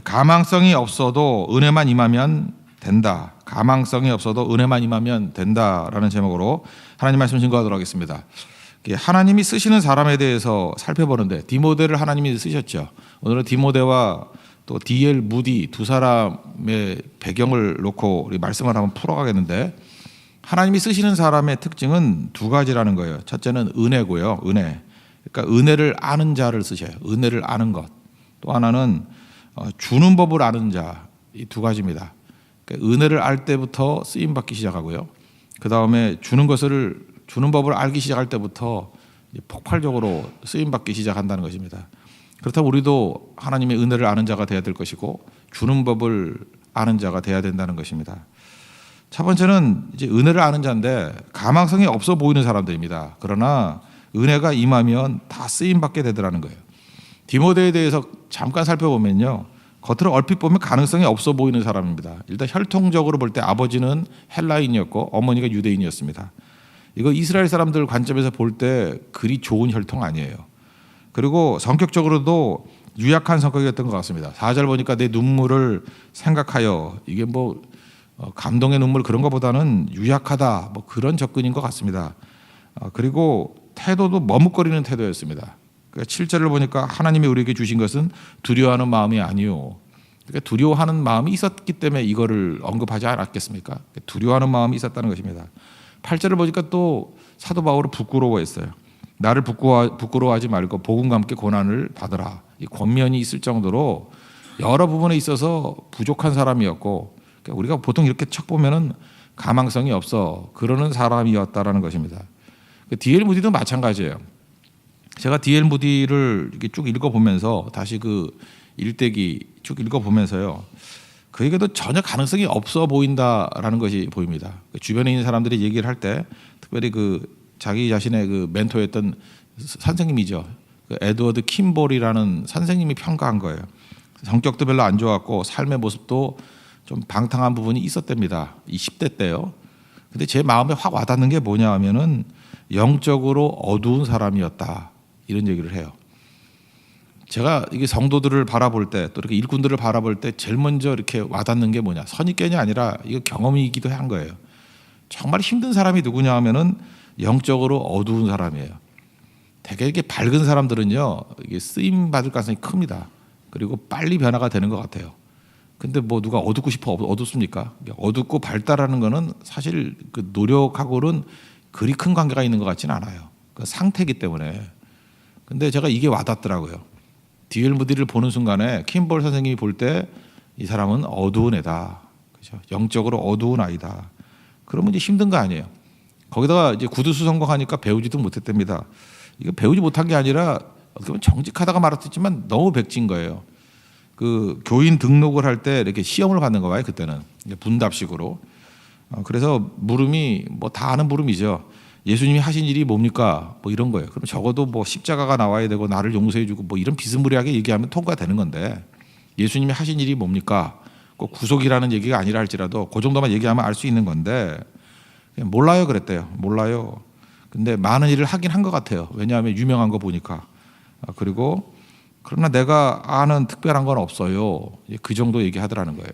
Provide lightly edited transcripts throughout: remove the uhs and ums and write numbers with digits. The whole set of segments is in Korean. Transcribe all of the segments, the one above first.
가망성이 없어도 은혜만 임하면 된다. 가망성이 없어도 은혜만 임하면 된다라는 제목으로 하나님 말씀 증거하도록 하겠습니다. 하나님이 쓰시는 사람에 대해서 살펴보는데 디모데를 하나님이 쓰셨죠. 오늘은 디모데와 또 D.L. 무디 두 사람의 배경을 놓고 우리 말씀을 한번 풀어가겠는데, 하나님이 쓰시는 사람의 특징은 두 가지라는 거예요. 첫째는 은혜고요. 은혜. 그러니까 은혜를 아는 자를 쓰셔요. 은혜를 아는 것. 또 하나는 주는 법을 아는 자. 이 두 가지입니다. 그러니까 은혜를 알 때부터 쓰임 받기 시작하고요. 그 다음에 주는 법을 알기 시작할 때부터 폭발적으로 쓰임 받기 시작한다는 것입니다. 그렇다면 우리도 하나님의 은혜를 아는 자가 되어야 될 것이고 주는 법을 아는 자가 되어야 된다는 것입니다. 첫 번째는 이제 은혜를 아는 자인데 가망성이 없어 보이는 사람들입니다. 그러나 은혜가 임하면 다 쓰임 받게 되더라는 거예요. 디모데에 대해서 잠깐 살펴보면요, 겉으로 얼핏 보면 가능성이 없어 보이는 사람입니다. 일단 혈통적으로 볼 때 아버지는 헬라인이었고 어머니가 유대인이었습니다. 이거 이스라엘 사람들 관점에서 볼 때 그리 좋은 혈통 아니에요. 그리고 성격적으로도 유약한 성격이었던 것 같습니다. 4절 보니까 내 눈물을 생각하여, 이게 뭐 감동의 눈물 그런 것보다는 유약하다, 뭐 그런 접근인 것 같습니다. 그리고 태도도 머뭇거리는 태도였습니다. 그러니까 7절을 보니까 하나님이 우리에게 주신 것은 두려워하는 마음이 아니요. 그러니까 두려워하는 마음이 있었기 때문에 이거를 언급하지 않았겠습니까? 두려워하는 마음이 있었다는 것입니다. 8절을 보니까 또 사도 바울은 부끄러워했어요. 나를 부끄러워하지 말고 복음과 함께 고난을 받으라. 이 권면이 있을 정도로 여러 부분에 있어서 부족한 사람이었고, 그러니까 우리가 보통 이렇게 척 보면은 가망성이 없어 그러는 사람이었다라는 것입니다. D.L. 무디도 마찬가지예요. 제가 D.L. 무디를 이렇게 쭉 읽어보면서 다시 그 일대기 쭉 읽어보면서요, 그에게도 전혀 가능성이 없어 보인다라는 것이 보입니다. 주변에 있는 사람들이 얘기를 할 때, 특별히 그 자기 자신의 그 멘토였던 선생님이죠, 그 에드워드 킴볼이라는 선생님이 평가한 거예요. 성격도 별로 안 좋았고 삶의 모습도 좀 방탕한 부분이 있었답니다. 이 10대 때요. 근데 제 마음에 확 와닿는 게 뭐냐 하면은 영적으로 어두운 사람이었다, 이런 얘기를 해요. 제가 이게 성도들을 바라볼 때, 또 이렇게 일꾼들을 바라볼 때 제일 먼저 이렇게 와닿는 게 뭐냐, 선입견이 아니라 이거 경험이기도 한 거예요. 정말 힘든 사람이 누구냐 하면은 영적으로 어두운 사람이에요. 되게 이렇게 밝은 사람들은요, 이게 쓰임 받을 가능성이 큽니다. 그리고 빨리 변화가 되는 것 같아요. 근데 뭐 누가 어둡고 싶어 어둡습니까? 어둡고 밝다라는 거는 사실 그 노력하고는 그리 큰 관계가 있는 것 같지는 않아요. 그 상태이기 때문에. 근데 제가 이게 와닿더라고요. D.L. 무디를 보는 순간에 킴볼 선생님이 볼 때 이 사람은 어두운 애다, 그렇죠? 영적으로 어두운 아이다. 그러면 이제 힘든 거 아니에요. 거기다가 이제 구두수 성공하니까 배우지도 못했답니다. 이거 배우지 못한 게 아니라 어떻게 보면 정직하다가 말았지만 너무 백진 거예요. 그 교인 등록을 할 때 이렇게 시험을 받는 거예요. 그때는 분답식으로. 그래서 물음이 뭐 다 아는 물음이죠. 예수님이 하신 일이 뭡니까? 뭐 이런 거예요. 그럼 적어도 뭐 십자가가 나와야 되고 나를 용서해주고 뭐 이런 비스무리하게 얘기하면 통과되는 건데, 예수님이 하신 일이 뭡니까? 꼭 구속이라는 얘기가 아니라 할지라도 그 정도만 얘기하면 알 수 있는 건데, 몰라요 그랬대요. 몰라요. 근데 많은 일을 하긴 한 것 같아요. 왜냐하면 유명한 거 보니까. 그리고 그러나 내가 아는 특별한 건 없어요. 그 정도 얘기하더라는 거예요.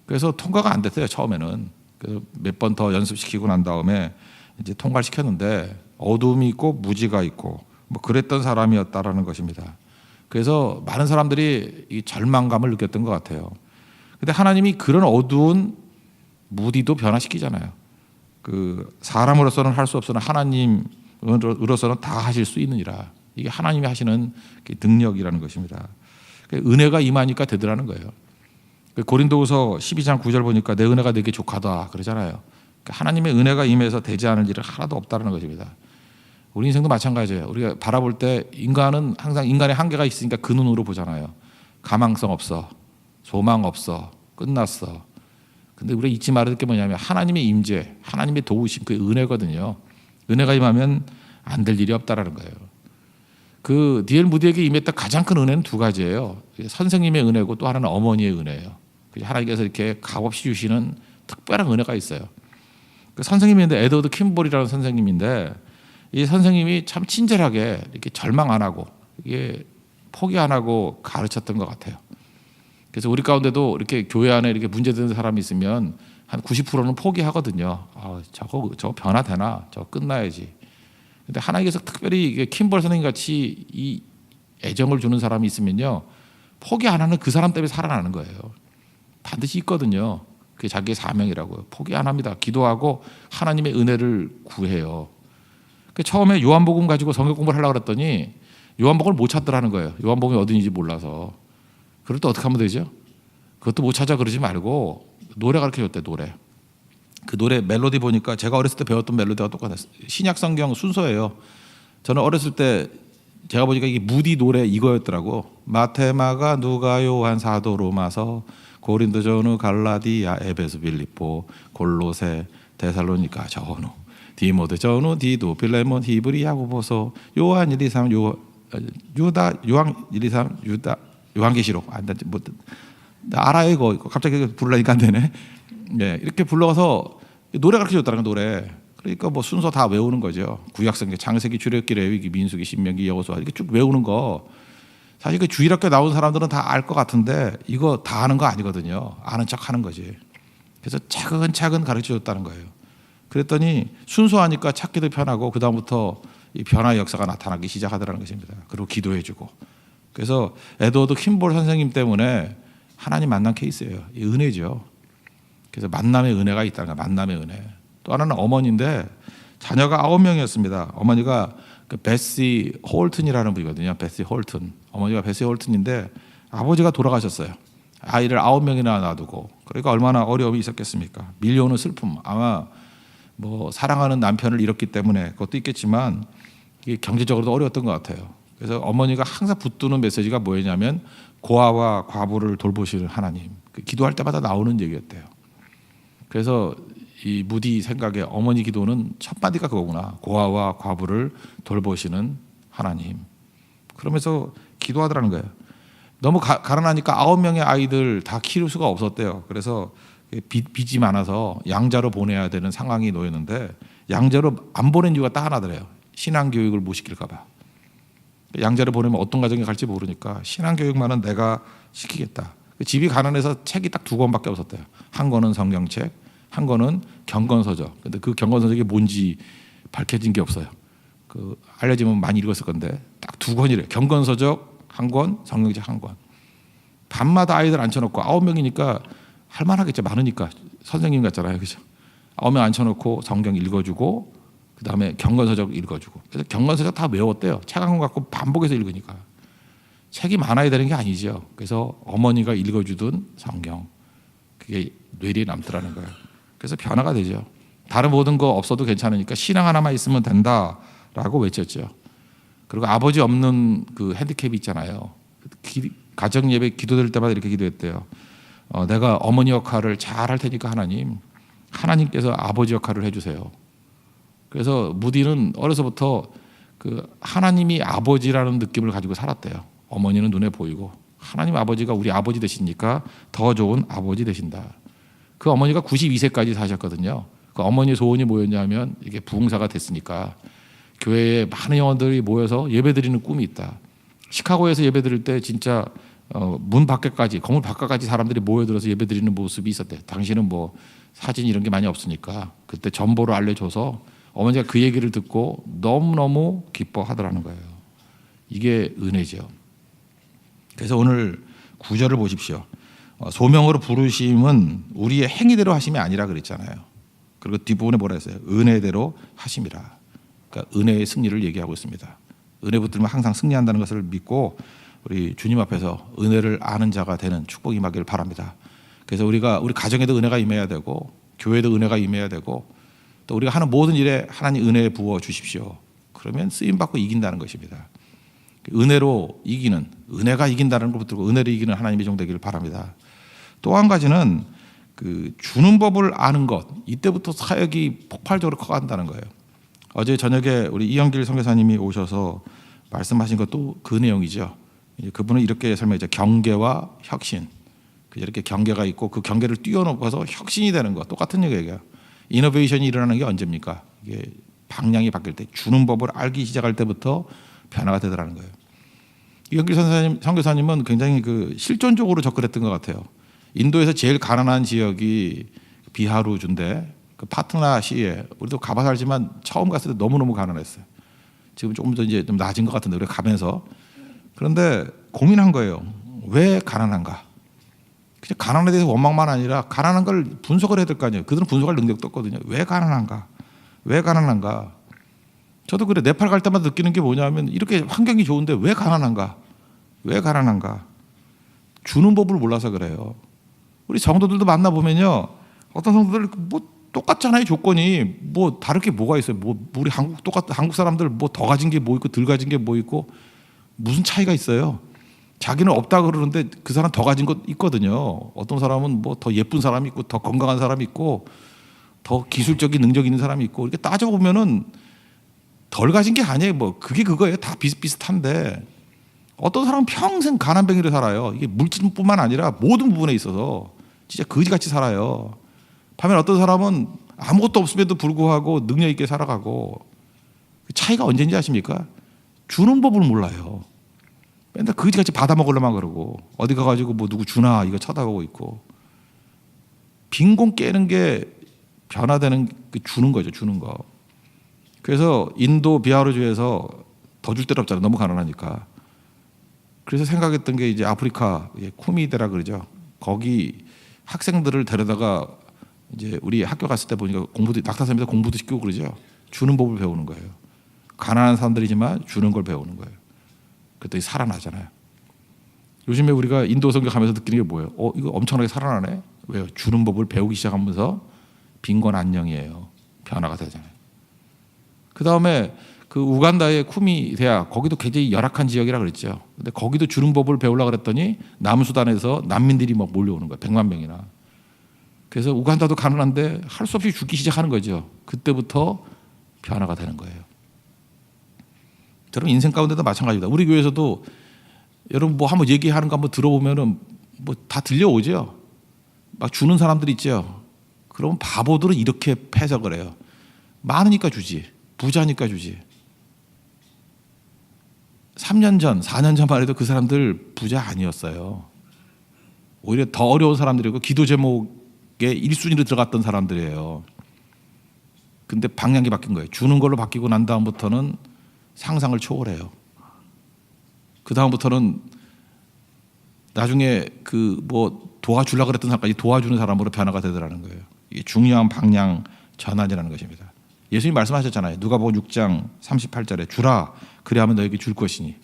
그래서 통과가 안 됐어요 처음에는. 그래서 몇 번 더 연습시키고 난 다음에 이제 통과를 시켰는데 어둠이 있고 무지가 있고 뭐 그랬던 사람이었다라는 것입니다. 그래서 많은 사람들이 이 절망감을 느꼈던 것 같아요. 근데 하나님이 그런 어두운 무디도 변화시키잖아요. 그 사람으로서는 할 수 없으나 하나님으로서는 다 하실 수 있느니라. 이게 하나님이 하시는 능력이라는 것입니다. 은혜가 임하니까 되더라는 거예요. 고린도후서 12장 9절 보니까 내 은혜가 내게 족하다 그러잖아요. 하나님의 은혜가 임해서 되지 않을 일은 하나도 없다는 것입니다. 우리 인생도 마찬가지예요. 우리가 바라볼 때 인간은 항상 인간의 한계가 있으니까 그 눈으로 보잖아요. 가망성 없어, 소망 없어, 끝났어. 근데 우리가 잊지 말아야 될 게 뭐냐면 하나님의 임재, 하나님의 도우심, 그 은혜거든요. 은혜가 임하면 안 될 일이 없다라는 거예요. 그 D.L. 무디에게 임했던 가장 큰 은혜는 두 가지예요. 선생님의 은혜고 또 하나는 어머니의 은혜예요. 하나님께서 이렇게 값없이 주시는 특별한 은혜가 있어요. 그 선생님인데 에드워드 킴볼이라는 선생님인데, 이 선생님이 참 친절하게 이렇게 절망 안 하고 이게 포기 안 하고 가르쳤던 것 같아요. 그래서 우리 가운데도 이렇게 교회 안에 이렇게 문제되는 사람이 있으면 한 90%는 포기하거든요. 저거 변화되나? 저거 끝나야지. 근데 하나님께서 특별히 이게 킴벌 선생님 같이 이 애정을 주는 사람이 있으면요, 포기 안 하는 그 사람 때문에 살아나는 거예요. 반드시 있거든요. 그게 자기의 사명이라고요. 포기 안 합니다. 기도하고 하나님의 은혜를 구해요. 처음에 요한복음 가지고 성경 공부를 하려고 그랬더니 요한복음을 못 찾더라는 거예요. 요한복음이 어딘지 몰라서. 그럴 때 어떻게 하면 되죠? 그것도 못 찾아 그러지 말고 노래 가르쳐줬대. 노래. 그 노래 멜로디 보니까 제가 어렸을 때 배웠던 멜로디가 똑같았어요. 신약 성경 순서예요. 저는 어렸을 때 제가 보니까 이게 무디 노래 이거였더라고. 마테마가 누가 요한 사도 로마서 고린도 전후 갈라디아 에베소 빌립보 골로새 데살로니가 전후 디모데 전후 디도 빌레몬 히브리 야고보서 요한 1, 2, 3 유다 요한 1, 2, 3 유다 요한계시록 뭐 알아요 이거 갑자기 부르려니까 안 되네. 네, 이렇게 불러서 노래 가르쳐줬다는 거 노래. 그러니까 뭐 순서 다 외우는 거죠. 구약성경 창세기 출애굽기 레위기 민수기 신명기 여호수아 이렇게 쭉 외우는 거. 사실 그 주일학교 나온 사람들은 다 알 것 같은데 이거 다 아는 거 아니거든요. 아는 척 하는 거지. 그래서 차근차근 가르쳐줬다는 거예요. 그랬더니 순수하니까 찾기도 편하고 그 다음부터 이 변화의 역사가 나타나기 시작하더라는 것입니다. 그리고 기도해주고. 그래서 에드워드 킴볼 선생님 때문에 하나님 만난 케이스예요. 이 은혜죠. 그래서 만남의 은혜가 있다는 거예요. 만남의 은혜. 또 하나는 어머니인데 자녀가 9명이었습니다. 어머니가 그 베시 홀튼이라는 분이거든요. 베시 홀튼. 어머니가 베시 홀튼인데 아버지가 돌아가셨어요. 아이를 9명이나 놔두고. 그러니까 얼마나 어려움이 있었겠습니까? 밀려오는 슬픔. 아마 뭐 사랑하는 남편을 잃었기 때문에 그것도 있겠지만 이게 경제적으로도 어려웠던 것 같아요. 그래서 어머니가 항상 붙드는 메시지가 뭐였냐면 고아와 과부를 돌보시는 하나님. 기도할 때마다 나오는 얘기였대요. 그래서 이 무디 생각에 어머니 기도는 첫 마디가 그거구나. 고아와 과부를 돌보시는 하나님. 그러면서 기도하더라는 거예요. 너무 가난하니까 9명의 아이들 다 키울 수가 없었대요. 그래서 빚이 많아서 양자로 보내야 되는 상황이 놓였는데 양자로 안 보낸 이유가 딱 하나더래요. 신앙교육을 못 시킬까 봐. 양자로 보내면 어떤 가정에 갈지 모르니까 신앙교육만은 내가 시키겠다. 집이 가난해서 책이 딱 2권밖에 없었대요. 한 권은 성경책, 한 권은 경건서적. 근데 그 경건서적이 뭔지 밝혀진 게 없어요. 그 알려지면 많이 읽었을 건데 딱 2권이래요. 경건서적 한 권, 성경책 한 권. 밤마다 아이들 앉혀놓고 9명이니까 할 만하겠죠. 많으니까 선생님 같잖아요, 그죠? 9명 앉혀놓고 성경 읽어주고 그 다음에 경건서적 읽어주고. 그래서 경건서적 다 외웠대요. 책 한 권 갖고 반복해서 읽으니까. 책이 많아야 되는 게 아니죠. 그래서 어머니가 읽어주던 성경 그게 뇌리에 남더라는 거예요. 그래서 변화가 되죠. 다른 모든 거 없어도 괜찮으니까 신앙 하나만 있으면 된다라고 외쳤죠. 그리고 아버지 없는 그 핸디캡이 있잖아요. 가정 예배 기도될 때마다 이렇게 기도했대요. 내가 어머니 역할을 잘 할 테니까 하나님께서 아버지 역할을 해주세요. 그래서 무디는 어려서부터 그 하나님이 아버지라는 느낌을 가지고 살았대요. 어머니는 눈에 보이고 하나님 아버지가 우리 아버지 되시니까 더 좋은 아버지 되신다. 그 어머니가 92세까지 사셨거든요. 그 어머니의 소원이 뭐였냐면 이게 부흥사가 됐으니까 교회에 많은 영혼들이 모여서 예배드리는 꿈이 있다. 시카고에서 예배드릴 때 진짜 문 밖에까지 건물 바깥까지 사람들이 모여들어서 예배드리는 모습이 있었대. 당시는 뭐 사진 이런 게 많이 없으니까 그때 전보를 알려줘서 어머니가 그 얘기를 듣고 너무너무 기뻐하더라는 거예요. 이게 은혜죠. 그래서 오늘 9절을 보십시오. 소명으로 부르심은 우리의 행위대로 하심이 아니라 그랬잖아요. 그리고 뒷부분에 뭐라 했어요? 은혜대로 하심이라. 그러니까 은혜의 승리를 얘기하고 있습니다. 은혜 붙들면 항상 승리한다는 것을 믿고 우리 주님 앞에서 은혜를 아는 자가 되는 축복이 임하기를 바랍니다. 그래서 우리가 우리 가정에도 은혜가 임해야 되고 교회도 은혜가 임해야 되고 또 우리가 하는 모든 일에 하나님 은혜 부어 주십시오. 그러면 쓰임 받고 이긴다는 것입니다. 은혜로 이기는, 은혜가 이긴다는 걸 붙들고 은혜로 이기는 하나님의 종 되기를 바랍니다. 또 한 가지는 그 주는 법을 아는 것, 이때부터 사역이 폭발적으로 커간다는 거예요. 어제 저녁에 우리 이영길 선교사님이 오셔서 말씀하신 것도 그 내용이죠. 그분은 이렇게 설명했죠. 경계와 혁신. 이렇게 경계가 있고 그 경계를 뛰어넘어서 혁신이 되는 것, 똑같은 얘기예요. 이노베이션이 일어나는 게 언제입니까? 이게 방향이 바뀔 때, 주는 법을 알기 시작할 때부터 변화가 되더라는 거예요. 이경길 선교사님은 굉장히 그 실존적으로 접근했던 것 같아요. 인도에서 제일 가난한 지역이 비하루주인데 그 파트나시에 우리도 가봐 살지만 처음 갔을 때 너무너무 가난했어요. 지금 조금 더 이제 좀 나아진 것 같은데 우리가 가면서. 그런데 고민한 거예요. 왜 가난한가? 그냥 가난에 대해서 원망만 아니라 가난한 걸 분석을 해야 될 거 아니에요. 그들은 분석할 능력도 없거든요. 왜 가난한가? 왜 가난한가? 저도 그래. 네팔 갈 때마다 느끼는 게 뭐냐면 이렇게 환경이 좋은데 왜 가난한가? 왜 가난한가? 주는 법을 몰라서 그래요. 우리 성도들도 만나보면요. 어떤 성도들 뭐 똑같잖아요. 조건이 뭐 다를 게 뭐가 있어요. 뭐 우리 한국 사람들 뭐 더 가진 게 뭐 있고 덜 가진 게 뭐 있고 무슨 차이가 있어요. 자기는 없다 그러는데 그 사람 더 가진 것 있거든요. 어떤 사람은 뭐 더 예쁜 사람이 있고 더 건강한 사람이 있고 더 기술적인 능력 있는 사람이 있고 이렇게 따져보면은 덜 가진 게 아니에요. 뭐 그게 그거예요. 다 비슷비슷한데 어떤 사람은 평생 가난뱅이로 살아요. 이게 물질뿐만 아니라 모든 부분에 있어서 진짜 거지같이 살아요. 반면 어떤 사람은 아무것도 없음에도 불구하고 능력 있게 살아가고 그 차이가 언제인지 아십니까? 주는 법을 몰라요. 맨날 거지같이 받아먹으려만 그러고 어디 가가지고 뭐 누구 주나 이거 쳐다보고 있고 빈곤 깨는 게 변화되는 그 주는 거죠. 주는 거. 그래서 인도 비하루주에서 더 줄 데가 없잖아요. 너무 가난하니까. 그래서 생각했던 게 이제 아프리카 쿠미데라 그러죠. 거기 학생들을 데려다가 이제 우리 학교 갔을 때 보니까 낙타섬에서 공부도 시키고 그러죠. 주는 법을 배우는 거예요. 가난한 사람들이지만 주는 걸 배우는 거예요. 그랬더니 살아나잖아요. 요즘에 우리가 인도 선교 가면서 느끼는 게 뭐예요? 이거 엄청나게 살아나네. 왜요? 주는 법을 배우기 시작하면서 빈곤 안녕이에요. 변화가 되잖아요. 그 다음에 그 우간다의 쿠미 대학 거기도 굉장히 열악한 지역이라 그랬죠. 근데 거기도 주는 법을 배우려고 그랬더니 남수단에서 난민들이 막 몰려오는 거예요. 100만 명이나. 그래서 우간다도 가난한데 할 수 없이 죽기 시작하는 거죠. 그때부터 변화가 되는 거예요. 여러분 인생 가운데도 마찬가지입니다. 우리 교회에서도 여러분 뭐 한번 얘기하는 거 한번 들어보면은 뭐 다 들려오죠. 막 주는 사람들 있죠. 그러면 바보들은 이렇게 해석을 해요. 많으니까 주지. 부자니까 주지. 3년 전, 4년 전만 해도 그 사람들 부자 아니었어요. 오히려 더 어려운 사람들이고 기도 제목에 1순위로 들어갔던 사람들이에요. 근데 방향이 바뀐 거예요. 주는 걸로 바뀌고 난 다음부터는 상상을 초월해요. 그 다음부터는 나중에 그 뭐 도와주려고 그랬던 사람까지 도와주는 사람으로 변화가 되더라는 거예요. 이게 중요한 방향 전환이라는 것입니다. 예수님 말씀하셨잖아요. 누가복음 6장 38절에 주라 그래 하면 너에게 줄 것이니.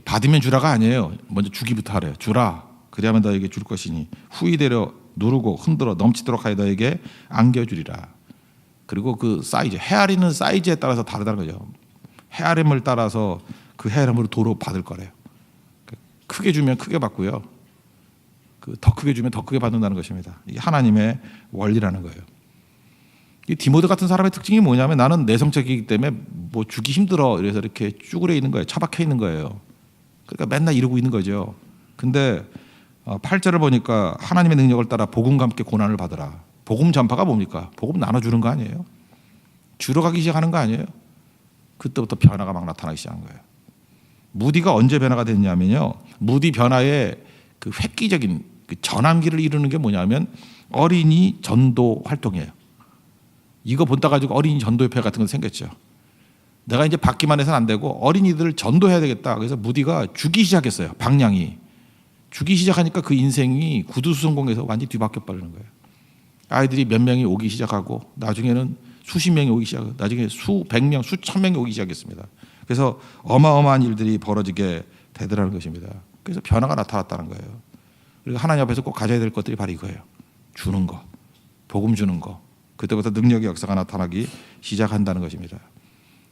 받으면 주라가 아니에요. 먼저 주기부터 하래요. 주라 그래 하면 너에게 줄 것이니 후이대로 누르고 흔들어 넘치도록 하여 너에게 안겨주리라. 그리고 그 사이즈, 헤아리는 사이즈에 따라서 다르다는 거죠. 헤아림을 따라서 그 헤아림으로 도로 받을 거래요. 크게 주면 크게 받고요. 더 크게 주면 더 크게 받는다는 것입니다. 이게 하나님의 원리라는 거예요. 이 디모데 같은 사람의 특징이 뭐냐면 나는 내성적이기 때문에 뭐 주기 힘들어 이래서 이렇게 쭈그려 있는 거예요. 처박혀 있는 거예요. 그러니까 맨날 이러고 있는 거죠. 근데 8절을 보니까 하나님의 능력을 따라 복음과 함께 고난을 받으라. 복음 전파가 뭡니까? 복음 나눠주는 거 아니에요? 주러 가기 시작하는 거 아니에요? 그때부터 변화가 막 나타나기 시작한 거예요. 무디가 언제 변화가 됐냐면요. 무디 변화의 그 획기적인 그 전환기를 이루는 게 뭐냐면 어린이 전도 활동이에요. 이거 본따 가지고 어린이 전도협회 같은 거 생겼죠. 내가 이제 받기만 해서는 안 되고 어린이들을 전도해야 되겠다. 그래서 무디가 주기 시작했어요. 방향이. 주기 시작하니까 그 인생이 구두수성공에서 완전히 뒤바뀌어 버리는 거예요. 아이들이 몇 명이 오기 시작하고 나중에는 수십 명이 오기 시작하고 나중에 수백 명, 수천 명이 오기 시작했습니다. 그래서 어마어마한 일들이 벌어지게 되더라는 것입니다. 그래서 변화가 나타났다는 거예요. 그리고 하나님 앞에서 꼭 가져야 될 것들이 바로 이거예요. 주는 거, 복음 주는 거. 그때부터 능력의 역사가 나타나기 시작한다는 것입니다.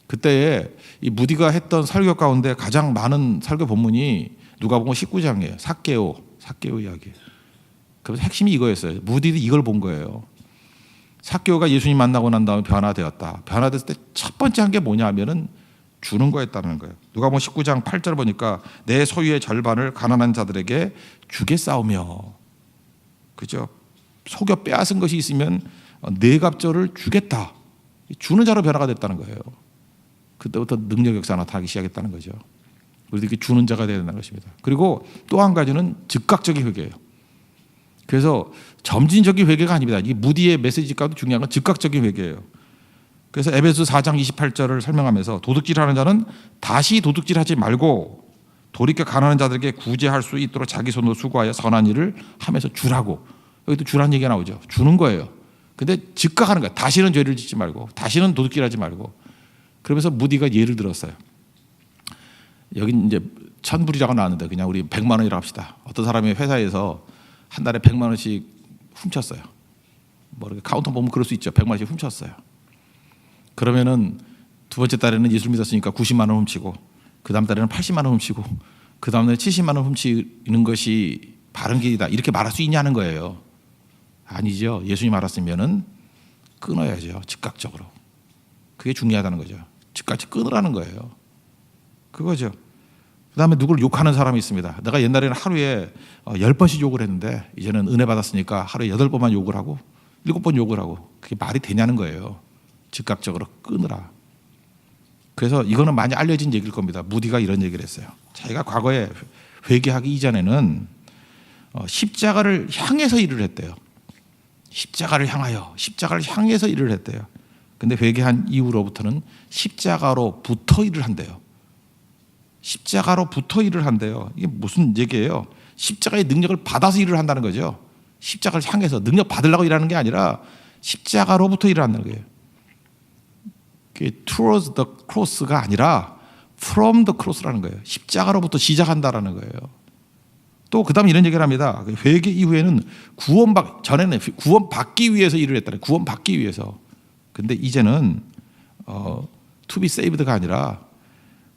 그때에 이 무디가 했던 설교 가운데 가장 많은 설교 본문이 누가복음 19장이에요. 삭개오 이야기. 그래서 핵심이 이거였어요. 무디도 이걸 본 거예요. 삭개오가 예수님 만나고 난 다음에 변화되었다. 변화됐을 때 첫 번째 한 게 뭐냐 하면은 주는 거였다는 거예요. 누가복음 19장 8절 보니까 내 소유의 절반을 가난한 자들에게 주겠사오며, 그죠? 속여 빼앗은 것이 있으면 네 갑절을 주겠다. 주는 자로 변화가 됐다는 거예요. 그때부터 능력 역사가 나타나기 시작했다는 거죠. 우리도 이렇게 주는 자가 되야 된다는 것입니다. 그리고 또 한 가지는 즉각적인 회개예요. 그래서 점진적인 회개가 아닙니다. 이 무디의 메시지가도 중요한 건 즉각적인 회개예요. 그래서 에베소 4장 28절을 설명하면서 도둑질하는 자는 다시 도둑질하지 말고 돌이켜 가난한 자들에게 구제할 수 있도록 자기 손으로 수고하여 선한 일을 하면서 주라고. 여기도 주란 얘기가 나오죠. 주는 거예요. 근데 즉각하는 거야. 다시는 죄를 짓지 말고, 다시는 도둑질하지 말고. 그러면서 무디가 예를 들었어요. 여기 이제 1,000불이라고 나왔는데 그냥 우리 100만 원이라고 합시다. 어떤 사람이 회사에서 한 달에 100만 원씩 훔쳤어요. 뭐 이렇게 카운터 보면 그럴 수 있죠. 100만 원씩 훔쳤어요. 그러면은 두 번째 달에는 예수를 믿었으니까 90만 원 훔치고, 그 다음 달에는 80만 원 훔치고, 그 다음 달에 70만 원 훔치는 것이 바른 길이다. 이렇게 말할 수 있냐는 거예요. 아니죠. 예수님 알았으면은 끊어야죠. 즉각적으로. 그게 중요하다는 거죠. 즉각 끊으라는 거예요. 그거죠. 그 다음에 누구를 욕하는 사람이 있습니다. 내가 옛날에는 하루에 10번씩 욕을 했는데 이제는 은혜 받았으니까 하루에 8번만 욕을 하고 7번 욕을 하고, 그게 말이 되냐는 거예요. 즉각적으로 끊으라. 그래서 이거는 많이 알려진 얘기일 겁니다. 무디가 이런 얘기를 했어요. 자기가 과거에 회개하기 이전에는 십자가를 향해서 일을 했대요. 십자가를 향해서 일을 했대요. 근데 회개한 이후로부터는 십자가로부터 일을 한대요. 십자가로부터 일을 한대요. 이게 무슨 얘기예요? 십자가의 능력을 받아서 일을 한다는 거죠. 십자가를 향해서 능력 받으려고 일하는 게 아니라 십자가로부터 일을 한다는 거예요. 그게 towards the cross가 아니라 from the cross라는 거예요. 십자가로부터 시작한다라는 거예요. 또 그다음 이런 얘기를 합니다. 회개 이후에는 전에는 구원받기 위해서 일을 했다는 거예요. 구원받기 위해서. 근데 이제는 to be saved가 아니라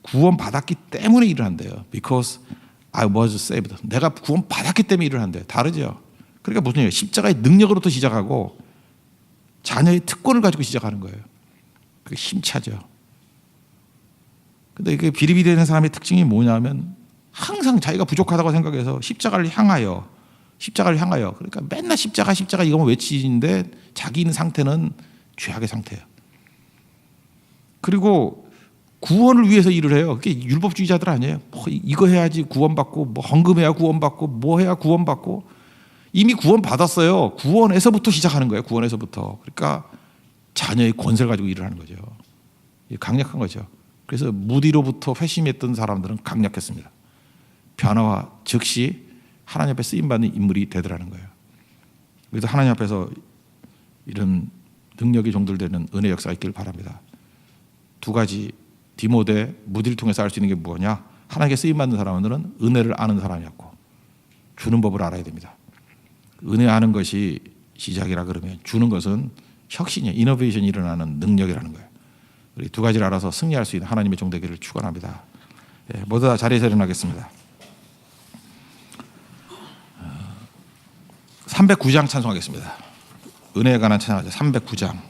구원받았기 때문에 일을 한대요. Because I was saved. 내가 구원받았기 때문에 일을 한대요. 다르죠. 그러니까 무슨 얘기예요? 십자가의 능력으로부터 시작하고 자녀의 특권을 가지고 시작하는 거예요. 그게 힘차죠. 근데 이게 비리비리되는 사람의 특징이 뭐냐면 항상 자기가 부족하다고 생각해서 십자가를 향하여. 그러니까 맨날 십자가 이거만 외치는데 자기 있는 상태는 죄악의 상태예요. 그리고 구원을 위해서 일을 해요. 그게 율법주의자들 아니에요. 뭐 이거 해야지 구원받고, 뭐 헌금해야 구원받고, 뭐 해야 구원받고. 이미 구원받았어요. 구원에서부터 시작하는 거예요. 구원에서부터. 그러니까 자녀의 권세를 가지고 일을 하는 거죠. 강력한 거죠. 그래서 무디로부터 회심했던 사람들은 강력했습니다. 변화와 즉시 하나님 앞에 쓰임받는 인물이 되더라는 거예요. 그래서 하나님 앞에서 이런 능력이 종들되는 은혜 역사가 있길 바랍니다. 두 가지, 디모데, 무디를 통해서 알 수 있는 게 뭐냐? 하나님께 쓰임받는 사람들은 은혜를 아는 사람이었고 주는 법을 알아야 됩니다. 은혜 아는 것이 시작이라 그러면 주는 것은 혁신이에요. 이노베이션이 일어나는 능력이라는 거예요. 우리 두 가지를 알아서 승리할 수 있는 하나님의 종 되기를 축원합니다. 모두 다 자리에서 일어나겠습니다. 309장 찬송하겠습니다. 은혜에 관한 찬양하죠. 309장.